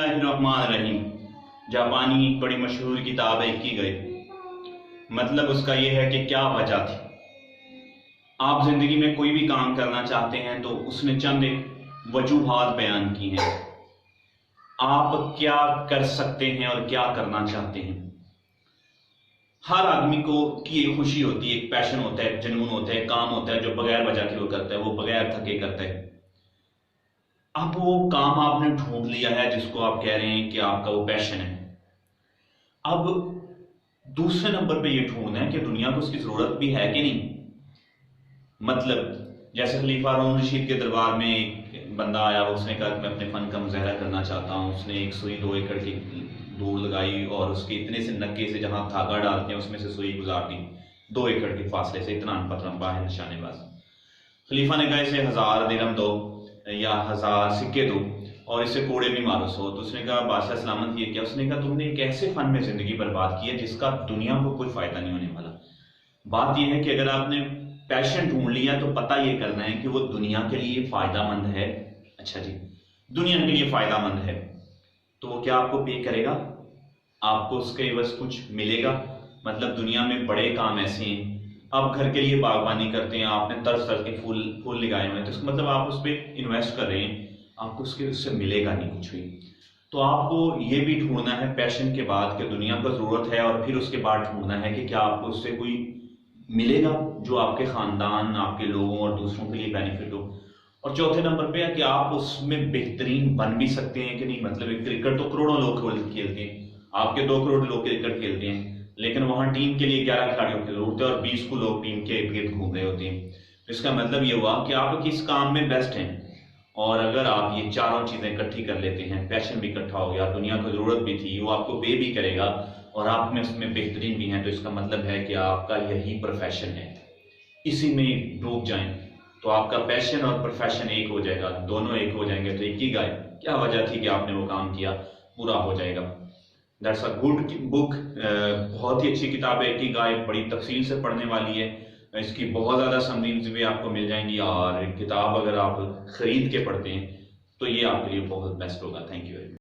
बिस्मिल्लाहिर्रहमानिर्रहीम। जापानी एक बड़ी मशहूर किताब है इकिगाई। मतलब उसका यह है कि क्या वजह थी। आप जिंदगी में कोई भी काम करना चाहते हैं तो उसने चंद एक वजूहात बयान की हैं। आप क्या कर सकते हैं और क्या करना चाहते हैं। हर आदमी को की एक खुशी होती है, एक पैशन होता है, एक जुनून होता है, काम होता है जो बगैर वजह के वो करता है, वो बगैर थके करता है। अब वो काम आपने ढूंढ लिया है जिसको आप कह रहे हैं कि आपका वो पैशन है। अब दूसरे नंबर पे ये ढूंढना है कि दुनिया को उसकी जरूरत भी है कि नहीं। मतलब जैसे खलीफा हारून रशीद के दरबार में एक बंदा आया, उसने कहा कि मैं अपने फन का मुजाहरा करना चाहता हूँ। उसने एक सुई 2 एकड़ की दूर लगाई और उसके इतने से नक्के से जहां धागा डालते हैं उसमें से सुई गुजार दी 2 एकड़ के फासले से। इतना अनपत लंबा है निशानेबाज। खलीफा ने कहा इसे 1000 दिरहम दो या 1000 सिक्के दो और इससे कोड़े भी मारो 100। तो उसने कहा बादशाह सलामत ये क्या। उसने कहा तुमने एक ऐसे फन में जिंदगी बर्बाद की है जिसका दुनिया को कोई फायदा नहीं होने वाला। बात यह है कि अगर आपने पैशन ढूंढ लिया तो पता ये करना है कि वो दुनिया के लिए फायदामंद है। अच्छा जी, दुनिया के लिए फायदामंद है तो वो क्या आपको पे करेगा, आपको उसके एवज कुछ मिलेगा। मतलब दुनिया में बड़े काम ऐसे हैं, आप घर के लिए बागवानी करते हैं, आपने तरह तरह के फूल लगाए हुए हैं, तो इसका मतलब आप उस पर इन्वेस्ट कर रहे हैं, आपको उससे मिलेगा नहीं कुछ भी। तो आपको ये भी ढूंढना है पैशन के बाद कि दुनिया को जरूरत है, और फिर उसके बाद ढूंढना है कि क्या आपको उससे कोई मिलेगा जो आपके खानदान, आपके लोगों और दूसरों के लिए बेनिफिट हो। और चौथे नंबर पे है कि आप उसमें बेहतरीन बन भी सकते हैं कि नहीं। मतलब एक क्रिकेट तो करोड़ों लोग खेलते हैं, आपके 2 करोड़ लोग क्रिकेट खेलते हैं, लेकिन वहां टीम के लिए 11 खिलाड़ियों की जरूरत है और 20 को लोग टीम के इर्द गिर्द घूम रहे होते हैं। तो इसका मतलब ये हुआ कि आप किस काम में बेस्ट हैं। और अगर आप ये चारों चीजें इकट्ठी कर लेते हैं, पैशन भी इकट्ठा हो गया, दुनिया को जरूरत भी थी, वो आपको पे भी करेगा और आप में उसमें बेहतरीन भी हैं, तो इसका मतलब है कि आपका यही प्रोफेशन है। इसी में डूब जाएं तो आपका पैशन और प्रोफेशन एक हो जाएगा, दोनों एक हो जाएंगे तो इकिगाई क्या वजह थी कि आपने वो काम किया पूरा हो जाएगा। That's a good book. बहुत ही अच्छी किताब है इकिगाई, बड़ी तफसील से पढ़ने वाली है। इसकी बहुत ज़्यादा समरीज भी आपको मिल जाएंगी और किताब अगर आप खरीद के पढ़ते हैं तो ये आपके लिए बहुत बेस्ट होगा। Thank you very much.